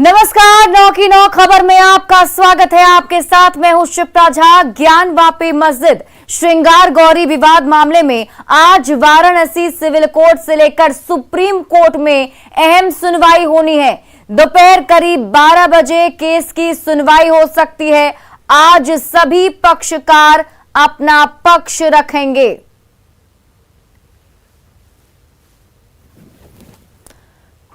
नमस्कार, 9 की 9 खबर में आपका स्वागत है। आपके साथ मैं हूं शिप्रा झा। ज्ञानवापी मस्जिद श्रृंगार गौरी विवाद मामले में आज वाराणसी सिविल कोर्ट से लेकर सुप्रीम कोर्ट में अहम सुनवाई होनी है। दोपहर करीब 12 बजे केस की सुनवाई हो सकती है। आज सभी पक्षकार अपना पक्ष रखेंगे।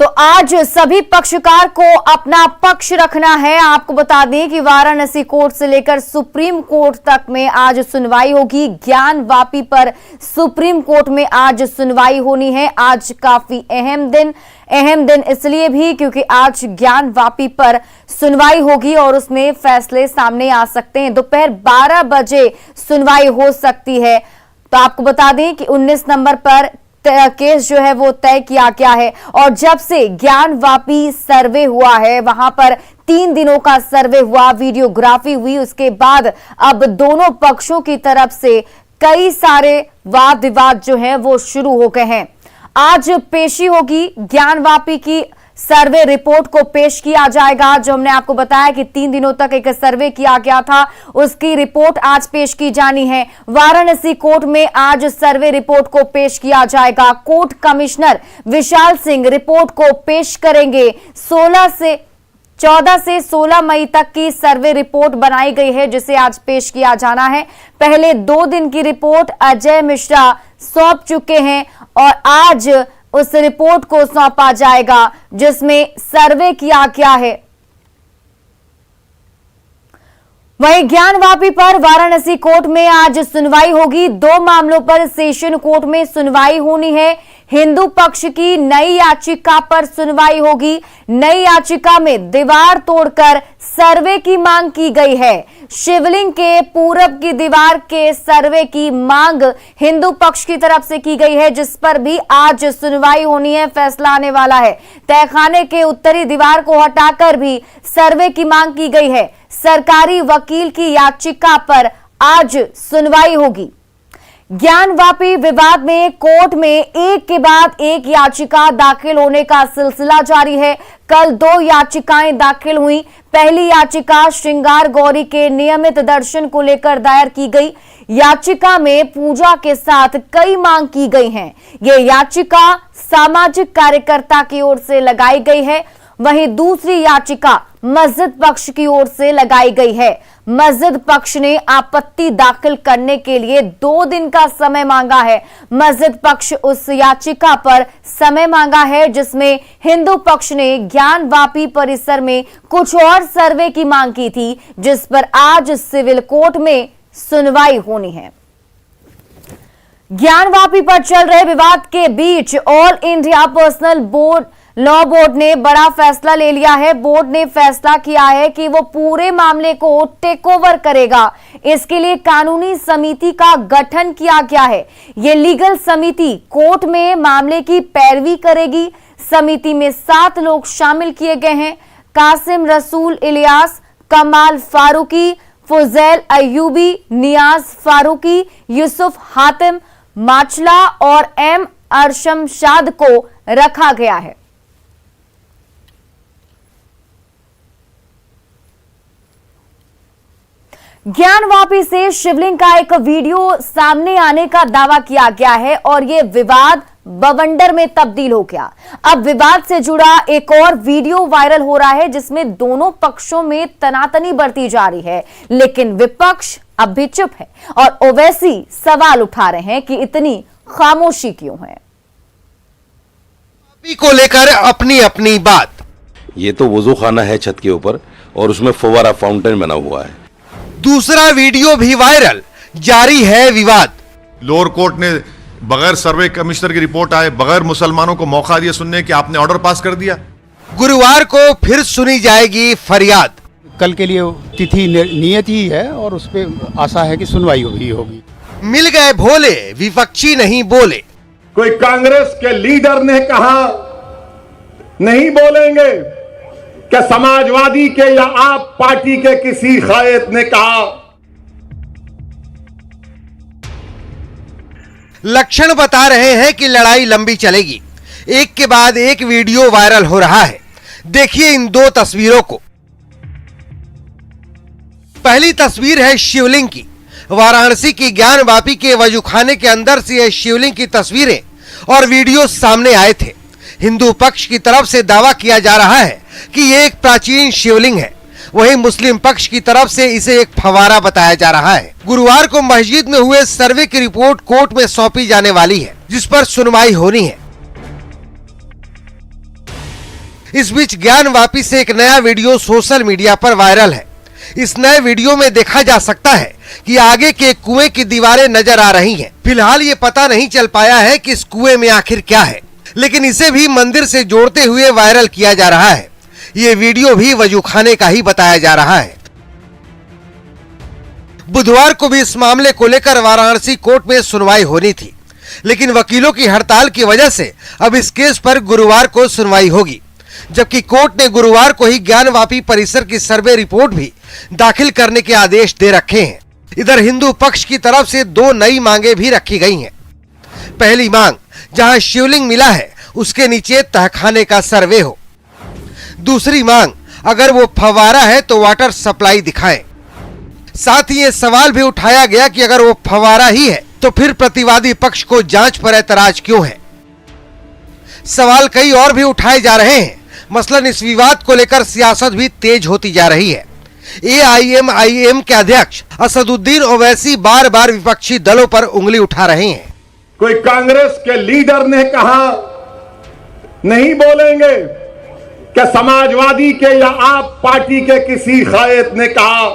तो आज सभी पक्षकार को अपना पक्ष रखना है। आपको बता दें कि वाराणसी कोर्ट से लेकर सुप्रीम कोर्ट तक में आज सुनवाई होगी। ज्ञानवापी पर सुप्रीम कोर्ट में आज सुनवाई होनी है। आज काफी अहम दिन इसलिए भी क्योंकि आज ज्ञानवापी पर सुनवाई होगी और उसमें फैसले सामने आ सकते हैं। दोपहर 12 बजे सुनवाई हो सकती है। तो आपको बता दें कि 19 नंबर पर केस जो है वो तय किया गया है और जब से ज्ञानवापी सर्वे हुआ है, वहां पर 3 दिनों का सर्वे हुआ, वीडियोग्राफी हुई, उसके बाद अब दोनों पक्षों की तरफ से कई सारे वाद विवाद जो है वो शुरू हो गए हैं। आज पेशी होगी। ज्ञानवापी की सर्वे रिपोर्ट को पेश किया जाएगा। जो हमने आपको बताया कि 3 दिनों तक एक सर्वे किया गया था, उसकी रिपोर्ट आज पेश की जानी है। वाराणसी कोर्ट में आज सर्वे रिपोर्ट को पेश किया जाएगा। Court commissioner Vishal Singh report को पेश करेंगे। 14 से 16 मई तक की सर्वे रिपोर्ट बनाई गई है जिसे आज पेश किया जाना है। पहले 2 दिन की रिपोर्ट अजय मिश्रा सौंप चुके हैं और आज उस रिपोर्ट को सौंपा जाएगा जिसमें सर्वे किया गया है। वहीं ज्ञानवापी पर वाराणसी कोर्ट में आज सुनवाई होगी। 2 मामलों पर सेशन कोर्ट में सुनवाई होनी है। हिंदू पक्ष की नई याचिका पर सुनवाई होगी। नई याचिका में दीवार तोड़कर सर्वे की मांग की गई है। शिवलिंग के पूरब की दीवार के सर्वे की मांग हिंदू पक्ष की तरफ से की गई है, जिस पर भी आज सुनवाई होनी है, फैसला आने वाला है। तहखाने के उत्तरी दीवार को हटाकर भी सर्वे की मांग की गई है। सरकारी वकील की याचिका पर आज सुनवाई होगी। ज्ञानवापी विवाद में कोर्ट में एक के बाद एक याचिका दाखिल होने का सिलसिला जारी है। कल 2 याचिकाएं दाखिल हुई। पहली याचिका श्रृंगार गौरी के नियमित दर्शन को लेकर दायर की गई। याचिका में पूजा के साथ कई मांग की गई हैं। ये याचिका सामाजिक कार्यकर्ता की ओर से लगाई गई है। वहीं दूसरी याचिका मस्जिद पक्ष की ओर से लगाई गई है। मस्जिद पक्ष ने आपत्ति दाखिल करने के लिए 2 दिन का समय मांगा है। मस्जिद पक्ष उस याचिका पर समय मांगा है जिसमें हिंदू पक्ष ने ज्ञानवापी परिसर में कुछ और सर्वे की मांग की थी, जिस पर आज सिविल कोर्ट में सुनवाई होनी है। ज्ञानवापी पर चल रहे विवाद के बीच All India Personal Law Board ने बड़ा फैसला ले लिया है। बोर्ड ने फैसला किया है कि वो पूरे मामले को टेक ओवर करेगा। इसके लिए कानूनी समिति का गठन किया गया है। ये लीगल समिति कोर्ट में मामले की पैरवी करेगी। समिति में 7 लोग शामिल किए गए हैं। कासिम रसूल इलियास, कमाल फारूकी, फुजैल अयूबी, नियाज फारूकी, यूसुफ हातिम माचला और एम अरशमशाद को रखा गया है। ज्ञानवापी से शिवलिंग का एक वीडियो सामने आने का दावा किया गया है और यह विवाद बवंडर में तब्दील हो गया। अब विवाद से जुड़ा एक और वीडियो वायरल हो रहा है जिसमें दोनों पक्षों में तनातनी बढ़ती जा रही है, लेकिन विपक्ष अब भी चुप है और ओवैसी सवाल उठा रहे हैं कि इतनी खामोशी क्यों है। को लेकर अपनी अपनी बात। ये तो वुजू खाना है छत के ऊपर और उसमें फव्वारा फाउंटेन बना हुआ है। दूसरा वीडियो भी वायरल, जारी है विवाद। लोअर कोर्ट ने बगैर सर्वे कमिश्नर की रिपोर्ट आए, बगैर मुसलमानों को मौका दिया सुनने कि आपने ऑर्डर पास कर दिया। गुरुवार को फिर सुनी जाएगी फरियाद। कल के लिए तिथि नियत ही है और उस पर आशा है कि सुनवाई होगी। मिल गए भोले, विपक्षी नहीं बोले। कोई कांग्रेस के लीडर ने कहा नहीं बोलेंगे, क्या समाजवादी के या आप पार्टी के किसी कायद ने कहा? लक्षण बता रहे हैं कि लड़ाई लंबी चलेगी। एक के बाद एक वीडियो वायरल हो रहा है। देखिए इन दो तस्वीरों को। पहली तस्वीर है शिवलिंग की। वाराणसी की ज्ञानवापी के वजूखाने के अंदर से यह शिवलिंग की तस्वीरें और वीडियो सामने आए थे। हिंदू पक्ष की तरफ से दावा किया जा रहा है कि ये एक प्राचीन शिवलिंग है, वहीं मुस्लिम पक्ष की तरफ से इसे एक फवारा बताया जा रहा है। गुरुवार को मस्जिद में हुए सर्वे की रिपोर्ट कोर्ट में सौंपी जाने वाली है, जिस पर सुनवाई होनी है। इस बीच ज्ञानवापी से एक नया वीडियो सोशल मीडिया पर वायरल है। इस नए वीडियो में देखा जा सकता है कि आगे के कुएं की दीवारें नजर आ रही हैं। फिलहाल ये पता नहीं चल पाया है कि इस कुएं में आखिर क्या है, लेकिन इसे भी मंदिर से जोड़ते हुए वायरल किया जा रहा है। ये वीडियो भी वजूखाने का ही बताया जा रहा है। बुधवार को भी इस मामले को लेकर वाराणसी कोर्ट में सुनवाई होनी थी, लेकिन वकीलों की हड़ताल की वजह से अब इस केस पर गुरुवार को सुनवाई होगी, जबकि कोर्ट ने गुरुवार को ही ज्ञानवापी परिसर की सर्वे रिपोर्ट भी दाखिल करने के आदेश दे रखे हैं। इधर हिंदू पक्ष की तरफ से दो नई मांगे भी रखी गई हैं। पहली मांग, जहां शिवलिंग मिला है उसके नीचे तहखाने का सर्वे हो। दूसरी मांग, अगर वो फवारा है तो वाटर सप्लाई दिखाएं। साथ ही ये सवाल भी उठाया गया कि अगर वो फवारा ही है तो फिर प्रतिवादी पक्ष को जांच पर ऐतराज क्यों है। सवाल कई और भी उठाए जा रहे हैं। मसलन इस विवाद को लेकर सियासत भी तेज होती जा रही है। AIMIM के अध्यक्ष असदुद्दीन ओवैसी बार बार विपक्षी दलों पर उंगली उठा रहे हैं। कोई कांग्रेस के लीडर ने कहा नहीं बोलेंगे, क्या समाजवादी के या आप पार्टी के किसी कायद ने कहा।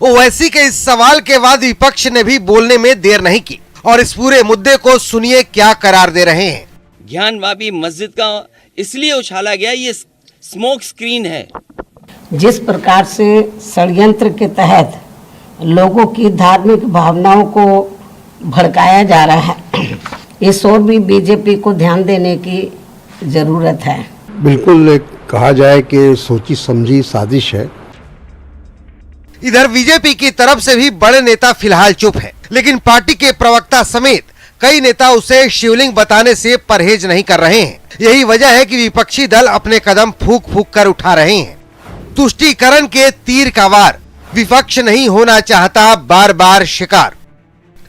ओवैसी के इस सवाल के बाद विपक्ष ने भी बोलने में देर नहीं की और इस पूरे मुद्दे को सुनिए क्या करार दे रहे हैं। ज्ञानवापी मस्जिद का इसलिए उछाला गया, ये स्मोक स्क्रीन है। जिस प्रकार से षड्यंत्र के तहत लोगों की धार्मिक भावनाओं को भड़काया जा रहा है, इस ओर भी बीजेपी को ध्यान देने की जरूरत है। बिल्कुल एक कहा जाए कि सोची समझी साजिश है। इधर बीजेपी की तरफ से भी बड़े नेता फिलहाल चुप हैं, लेकिन पार्टी के प्रवक्ता समेत कई नेता उसे शिवलिंग बताने से परहेज नहीं कर रहे हैं। यही वजह है कि विपक्षी दल अपने कदम फूंक फूंक कर उठा रहे हैं। तुष्टीकरण के तीर का वार, विपक्ष नहीं होना चाहता बार बार शिकार।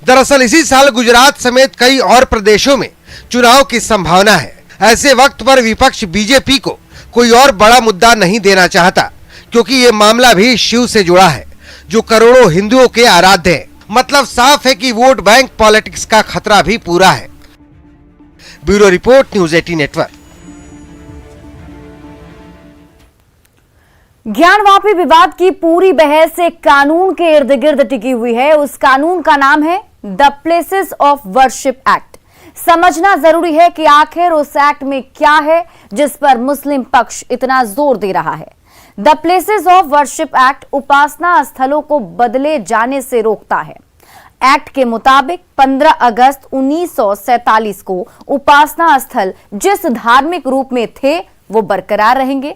दरअसल इसी साल गुजरात समेत कई और प्रदेशों में चुनाव की संभावना है। ऐसे वक्त पर विपक्ष बीजेपी को कोई और बड़ा मुद्दा नहीं देना चाहता, क्योंकि ये मामला भी शिव से जुड़ा है, जो करोड़ों हिंदुओं के आराध्य है। मतलब साफ है कि वोट बैंक पॉलिटिक्स का खतरा भी पूरा है। Bureau report, news 18 network. Gyanvapi विवाद की पूरी बहस एक कानून के इर्द गिर्द टिकी हुई है। उस कानून का नाम है the Places of Worship act. समझना जरूरी है कि आखिर उस एक्ट में क्या है जिस पर मुस्लिम पक्ष इतना जोर दे रहा है। The Places of Worship Act उपासना स्थलों को बदले जाने से रोकता है। एक्ट के मुताबिक 15 अगस्त 1947 को उपासना स्थल जिस धार्मिक रूप में थे वो बरकरार रहेंगे।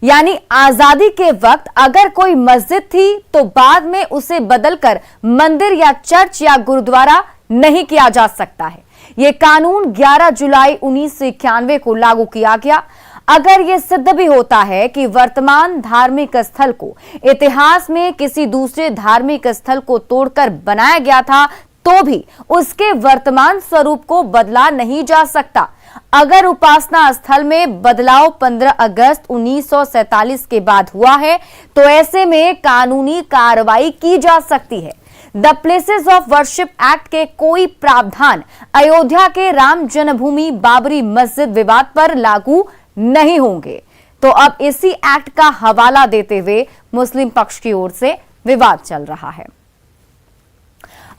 यानी आजादी के वक्त अगर कोई मस्जिद थी तो बाद में उसे बदलकर मंदिर या चर्च या गुरुद्वारा नहीं किया जा सकता है। यह कानून 11 जुलाई 1991 को लागू किया गया। अगर यह सिद्ध भी होता है कि वर्तमान धार्मिक स्थल को इतिहास में किसी दूसरे धार्मिक स्थल को तोड़कर बनाया गया था, तो भी उसके वर्तमान स्वरूप को बदला नहीं जा सकता। अगर उपासना स्थल में बदलाव 15 अगस्त 1947 के बाद हुआ है तो ऐसे में कानूनी कार्रवाई की जा सकती है। The Places of Worship act के कोई प्रावधान अयोध्या के राम जन्मभूमि बाबरी मस्जिद विवाद पर लागू नहीं होंगे। तो अब इसी एक्ट का हवाला देते हुए मुस्लिम पक्ष की ओर से विवाद चल रहा है।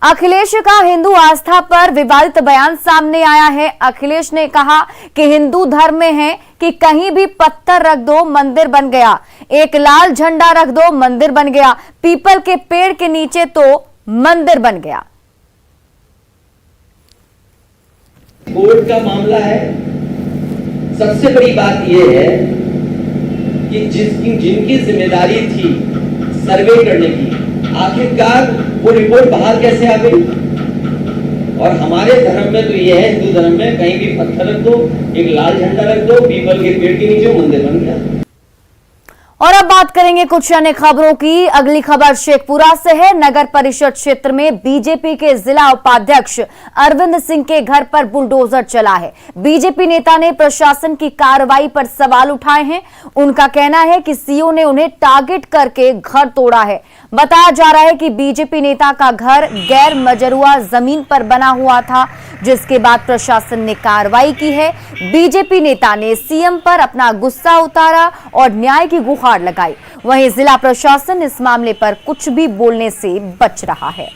अखिलेश का हिंदू आस्था पर विवादित बयान सामने आया है। अखिलेश ने कहा कि हिंदू धर्म में है कि कहीं भी पत्थर रख दो मंदिर बन गया, एक लाल झंडा रख दो मंदिर बन गया, पीपल के पेड़ के नीचे तो मंदिर बन गया। कोर्ट का मामला है। सबसे बड़ी बात यह है कि जिनकी जिम्मेदारी थी सर्वे करने की, आखिरकार वो रिपोर्ट बाहर कैसे आ गई। और हमारे धर्म में तो ये है, हिंदू धर्म में कहीं भी पत्थर रख दो, एक लाल झंडा रख दो, पीपल के पेड़ के नीचे मंदिर बन गया। और अब बात करेंगे कुछ अन्य खबरों की। अगली खबर शेखपुरा से है। नगर परिषद क्षेत्र में बीजेपी के जिला उपाध्यक्ष अरविंद सिंह के घर पर बुलडोजर चला है। बीजेपी नेता ने प्रशासन की कार्रवाई पर सवाल उठाए हैं। उनका कहना है कि सीओ ने उन्हें टारगेट करके घर तोड़ा है। बताया जा रहा है कि बीजेपी नेता का घर गैर मजरूआ जमीन पर बना हुआ था, जिसके बाद प्रशासन ने कार्रवाई की है। बीजेपी नेता ने सीएम पर अपना गुस्सा उतारा और न्याय की गुहार लगाई। वहीं जिला प्रशासन इस मामले पर कुछ भी बोलने से बच रहा है।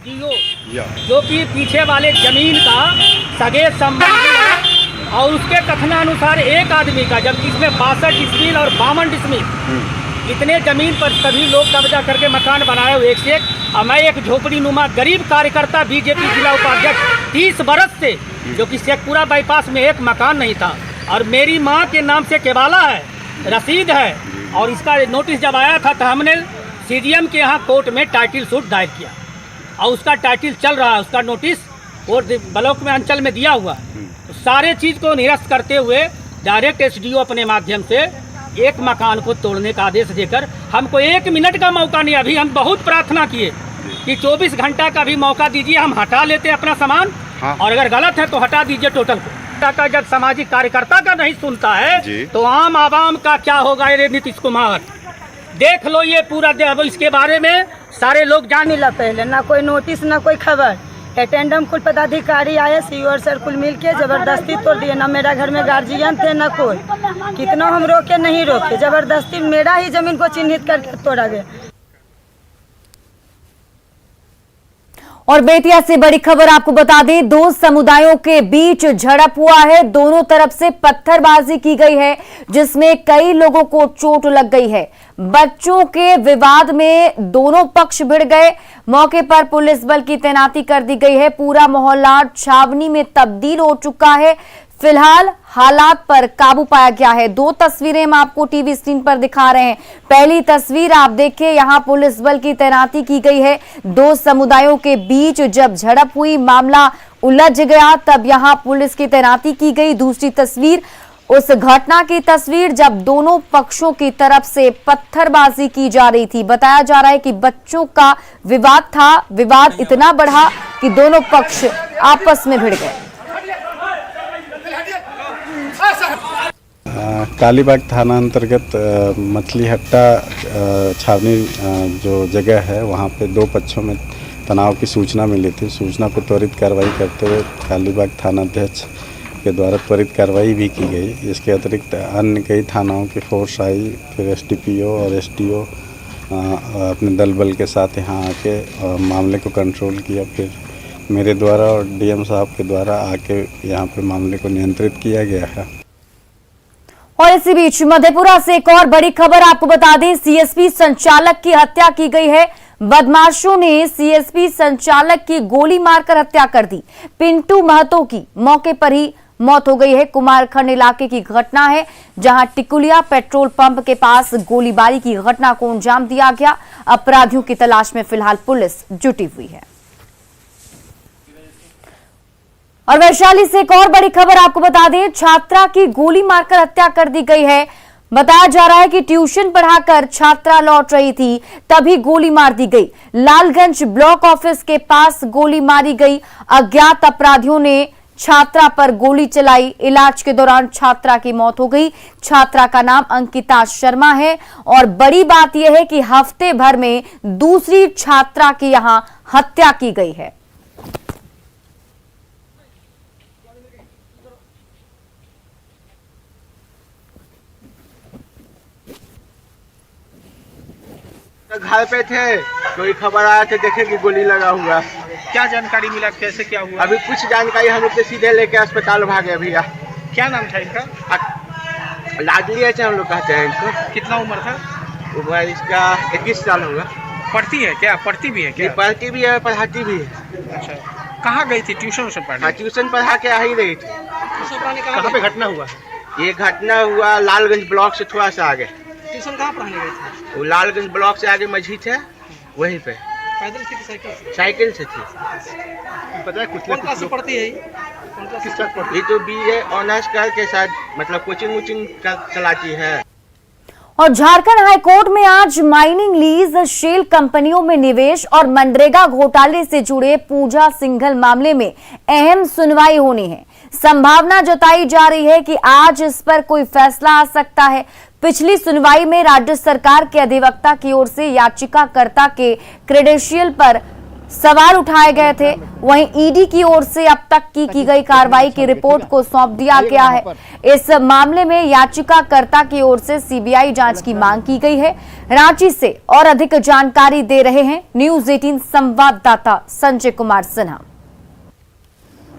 जो कि पीछे वाले जमीन का सगे संबंधी है और उसके कथनानुसार एक आदमी का, जबकि इसमें 62 डिसमिल और 52 डिसमिल इतने जमीन पर सभी लोग कब्जा करके मकान बनाए हुए एक से एक। और मैं एक झोपड़ी नुमा गरीब कार्यकर्ता बीजेपी जिला उपाध्यक्ष 30 बरस से, जो कि शेखपुरा बाईपास में एक मकान नहीं था और मेरी माँ के नाम से केवाला है, रसीद है। और इसका नोटिस जब आया था तो हमने सीडीएम के यहाँ कोर्ट में टाइटल सूट दायर किया और उसका टाइटल चल रहा है। उसका नोटिस कोर्ट ब्लॉक में अंचल में दिया हुआ है। तो सारे चीज़ को निरस्त करते हुए डायरेक्ट एसडीओ अपने माध्यम से एक मकान को तोड़ने का आदेश देकर हमको 1 मिनट का मौका नहीं। अभी हम बहुत प्रार्थना किए कि 24 घंटा का भी मौका दीजिए, हम हटा लेते अपना सामान। और अगर गलत है तो हटा दीजिए टोटल को। का जब सामाजिक कार्यकर्ता का नहीं सुनता है तो आम आवाम का क्या होगा। ये नीतीश कुमार देख लो, ये पूरा इसके बारे में सारे लोग जान मिला। पहले ना कोई नोटिस ना कोई खबर। अटेंडम कुल पदाधिकारी आए, सीओ और सर कुल मिल के जबरदस्ती तोड़ दिए। ना मेरा घर में गार्जियन थे ना कोई, कितना हम रोके नहीं रोके, जबरदस्ती मेरा ही जमीन को चिन्हित करके तोड़ा गया। और बेतिया से बड़ी खबर आपको बता दें, 2 समुदायों के बीच झड़प हुआ है। दोनों तरफ से पत्थरबाजी की गई है, जिसमें कई लोगों को चोट लग गई है। बच्चों के विवाद में दोनों पक्ष भिड़ गए। मौके पर पुलिस बल की तैनाती कर दी गई है। पूरा मोहल्ला छावनी में तब्दील हो चुका है। फिलहाल हालात पर काबू पाया गया है। 2 तस्वीरें हम आपको टीवी स्क्रीन पर दिखा रहे हैं। पहली तस्वीर आप देखिए, यहां पुलिस बल की तैनाती की गई है। 2 समुदायों के बीच जब झड़प हुई, मामला उलझ गया, तब यहां पुलिस की तैनाती की गई। दूसरी तस्वीर उस घटना की तस्वीर जब दोनों पक्षों की तरफ से पत्थरबाजी की जा रही थी। बताया जा रहा है कि बच्चों का विवाद था। विवाद इतना बढ़ा कि दोनों पक्ष आपस में भिड़ गए। कालीबाग थाना अंतर्गत मछली हट्टा छावनी जो जगह है, वहाँ पे 2 पक्षों में तनाव की सूचना मिली थी। सूचना पर त्वरित कार्रवाई करते हुए कालीबाग थाना अध्यक्ष के द्वारा त्वरित कार्रवाई भी की गई। इसके अतिरिक्त अन्य कई थानाओं की फोर्स आई, फिर एसडीपीओ और एसडीओ अपने दल बल के साथ यहाँ आके मामले को कंट्रोल किया। फिर मेरे द्वारा और डीएम साहब के द्वारा आके यहाँ पे मामले को नियंत्रित किया गया है। और इसी बीच मधेपुरा से एक और बड़ी खबर आपको बता दें, सीएसपी संचालक की हत्या की गई है। बदमाशों ने सीएसपी संचालक की गोली मारकर हत्या कर दी। पिंटू महतो की मौके पर ही मौत हो गई है। कुमारखंड इलाके की घटना है, जहां टिकुलिया पेट्रोल पंप के पास गोलीबारी की घटना को अंजाम दिया गया। अपराधियों की तलाश में फिलहाल पुलिस जुटी हुई है। और वैशाली से एक और बड़ी खबर आपको बता दें, छात्रा की गोली मारकर हत्या कर दी गई है। बताया जा रहा है कि ट्यूशन पढ़ाकर छात्रा लौट रही थी, तभी गोली मार दी गई। लालगंज ब्लॉक ऑफिस के पास गोली मारी गई। अज्ञात अपराधियों ने छात्रा पर गोली चलाई। इलाज के दौरान छात्रा की मौत हो गई। छात्रा का नाम अंकिता शर्मा है। और बड़ी बात यह है कि हफ्ते भर में दूसरी छात्रा की यहां हत्या की गई है। घर पे थे, कोई खबर आया थे, देखे कि गोली लगा हुआ। क्या जानकारी मिला, कैसे क्या हुआ? अभी कुछ जानकारी हम लोग से सीधे लेके अस्पताल भागे भैया। क्या नाम था इनका? लाडली है हम लोग कहते हैं इनको। कितना उम्र था? उम्र इसका 21 साल होगा। पढ़ती है क्या? पढ़ती भी है क्या? पढ़ती भी है, पढ़ाती भी है। अच्छा, कहाँ गई थी ट्यूशन पढ़ने? हाँ, ट्यूशन पढ़ा के आ ही रही थी। कहाँ पे घटना हुआ? ये घटना हुआ लालगंज ब्लॉक से थोड़ा सा आगे। ट्यूशन कहाँ पढ़ाने गई थी? वो लालगंज ब्लॉक से आगे मस्जिद है, वहीं पे। पैदल थी कि साइकिल से थी। पता है कुछ क्लास से पढ़ती है ये तो BA ऑनर्स करके शायद मतलब कोचिंग चलाती है। और झारखंड हाईकोर्ट में आज माइनिंग लीज, शेल कंपनियों में निवेश और मनरेगा घोटाले से जुड़े पूजा सिंघल मामले में अहम सुनवाई होनी है। संभावना जताई जा रही है कि आज इस पर कोई फैसला आ सकता है। पिछली सुनवाई में राज्य सरकार के अधिवक्ता की ओर से याचिकाकर्ता के क्रेडेंशियल पर सवाल उठाए गए थे। वहीं ईडी की ओर से अब तक की गई कार्रवाई की रिपोर्ट को सौंप दिया गया है। इस मामले में याचिकाकर्ता की ओर से सीबीआई जांच की मांग की गई है। रांची से और अधिक जानकारी दे रहे हैं न्यूज 18 संवाददाता संजय कुमार सिन्हा।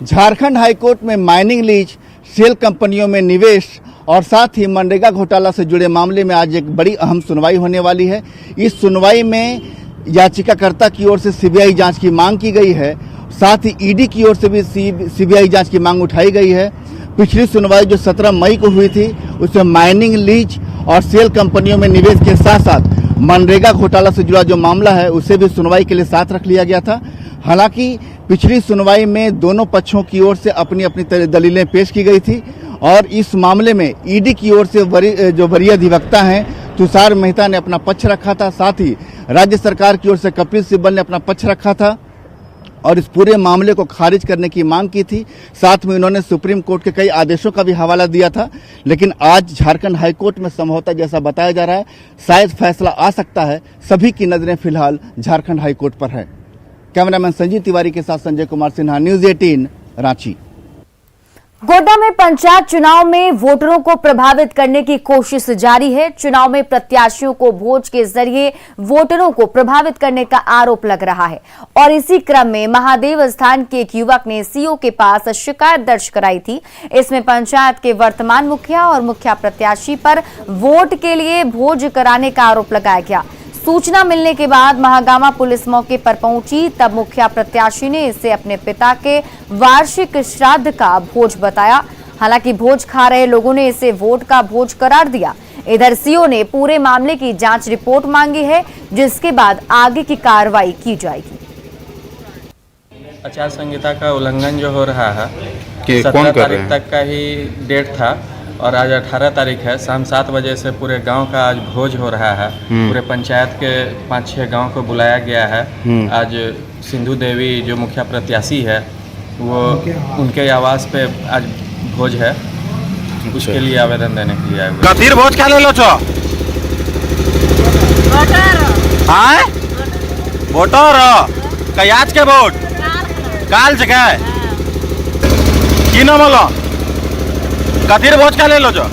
झारखंड हाईकोर्ट में माइनिंग लीज, शेल कंपनियों में निवेश और साथ ही मनरेगा घोटाला से जुड़े मामले में आज एक बड़ी अहम सुनवाई होने वाली है। इस सुनवाई में याचिकाकर्ता की ओर से सीबीआई जांच की मांग की गई है, साथ ही ईडी की ओर से भी सीबीआई जांच की मांग उठाई गई है। पिछली सुनवाई जो 17 मई को हुई थी उसमें माइनिंग लीज और सेल कंपनियों में निवेश के साथ साथ मनरेगा घोटाला से जुड़ा जो मामला है उसे भी सुनवाई के लिए साथ रख लिया गया था। हालांकि पिछली सुनवाई में दोनों पक्षों की ओर से अपनी अपनी दलीलें पेश की गई थी और इस मामले में ईडी की ओर से जो वरीय अधिवक्ता हैं तुषार मेहता ने अपना पक्ष रखा था, साथ ही राज्य सरकार की ओर से कपिल सिब्बल ने अपना पक्ष रखा था और इस पूरे मामले को खारिज करने की मांग की थी। साथ में उन्होंने सुप्रीम कोर्ट के कई आदेशों का भी हवाला दिया था। लेकिन आज झारखंड हाईकोर्ट में संभवतः जैसा बताया जा रहा है शायद फैसला आ सकता है। सभी की नजरें फिलहाल झारखंड हाईकोर्ट पर है। कैमरामैन संजीव तिवारी के साथ संजय कुमार सिन्हा, न्यूज 18 रांची। गोड्डा में पंचायत चुनाव में वोटरों को प्रभावित करने की कोशिश जारी है। चुनाव में प्रत्याशियों को भोज के जरिए वोटरों को प्रभावित करने का आरोप लग रहा है और इसी क्रम में महादेव स्थान के एक युवक ने सीओ के पास शिकायत दर्ज कराई थी। इसमें पंचायत के वर्तमान मुखिया और मुखिया प्रत्याशी पर वोट के लिए भोज कराने का आरोप लगाया गया। सूचना मिलने के बाद महागामा पुलिस मौके पर पहुंची, तब मुखिया प्रत्याशी ने इसे अपने पिता के वार्षिक श्राद्ध का भोज बताया। हालांकि भोज खा रहे लोगों ने इसे वोट का भोज करार दिया। इधर सीओ ने पूरे मामले की जांच रिपोर्ट मांगी है, जिसके बाद आगे की कार्रवाई की जाएगी। आचार संहिता का उल्लंघन जो हो रहा है, 17 तारीख तक का ही डेट था और आज 18 तारीख है। शाम 7 बजे से पूरे गांव का आज भोज हो रहा है। पूरे पंचायत के 5-6 गांव को बुलाया गया है। आज सिंधु देवी जो मुखिया प्रत्याशी है वो उनके आवास पे आज भोज है, उसके लिए आवेदन देने के लिए आए हुए। कथीर भोज खा ले लो छो वोटर आज के वोट काल जगह की नाम बोलो कथीर भोज खा ले लो जो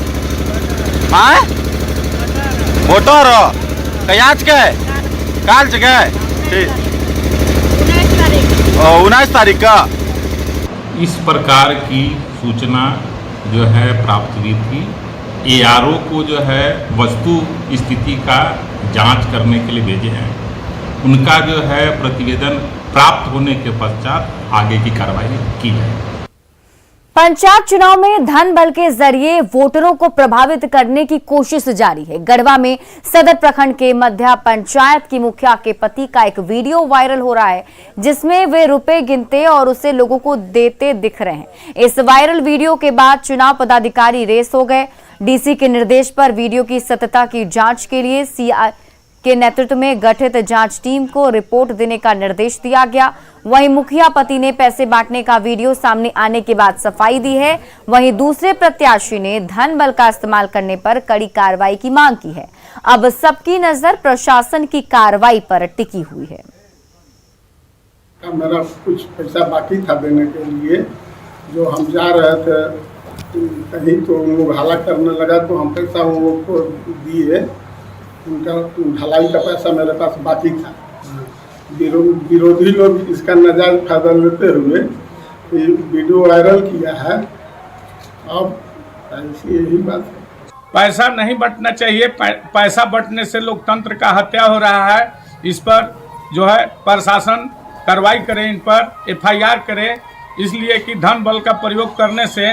वोटर आज के काल जगह 19 तारीख का। इस प्रकार की सूचना जो है प्राप्त हुई थी। ARO को जो है वस्तु स्थिति का जांच करने के लिए भेजे हैं। उनका जो है प्रतिवेदन प्राप्त होने के पश्चात आगे की कार्रवाई की जाएगी। पंचायत चुनाव में धन बल के जरिए वोटरों को प्रभावित करने की कोशिश जारी है। गढ़वा में सदर प्रखंड के मध्या पंचायत की मुखिया के पति का एक वीडियो वायरल हो रहा है, जिसमें वे रुपए गिनते और उसे लोगों को देते दिख रहे हैं। इस वायरल वीडियो के बाद चुनाव पदाधिकारी रेस हो गए। डीसी के निर्देश पर वीडियो की सत्यता की जांच के लिए सीआई के नेतृत्व में गठित जांच टीम को रिपोर्ट देने का निर्देश दिया गया। वहीं मुखिया पति ने पैसे बांटने का वीडियो सामने आने के बाद सफाई दी है। वहीं दूसरे प्रत्याशी ने धन बल का इस्तेमाल करने पर कड़ी कार्रवाई की मांग की है। अब सबकी नजर प्रशासन की कार्रवाई पर टिकी हुई है। मेरा कुछ पैसा बाकी था देने के लिए, जो हम जा रहे थे कहीं तो उन लोग हल्ला करने लगा तो हम पैसा उन लोग को दिए। उनका ढलाई का पैसा मेरे पास बाकी था। विरोधी लोग इसका नाजायज फायदा लेते हुए वीडियो वायरल किया है। अब यही बात है, पैसा नहीं बंटना चाहिए। पैसा बंटने से लोकतंत्र का हत्या हो रहा है। इस पर जो है प्रशासन कार्रवाई करे, इन पर FIR करे, इसलिए कि धन बल का प्रयोग करने से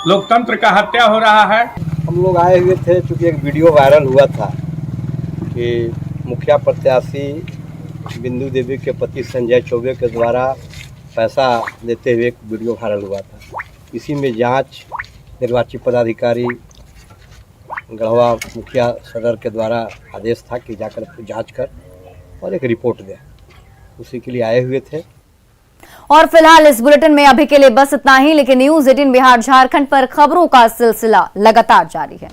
लोकतंत्र का हत्या हो रहा है। हम लोग आए हुए थे, चूँकि एक वीडियो वायरल हुआ था कि मुखिया प्रत्याशी बिंदु देवी के पति संजय चौबे के द्वारा पैसा लेते हुए एक वीडियो वायरल हुआ था। इसी में जांच निर्वाची पदाधिकारी गढ़वा मुखिया सदर के द्वारा आदेश था कि जाकर जांच कर और एक रिपोर्ट दें, उसी के लिए आए हुए थे। और फिलहाल इस बुलेटिन में अभी के लिए बस इतना ही, लेकिन न्यूज़ 18 बिहार झारखंड पर खबरों का सिलसिला लगातार जारी है।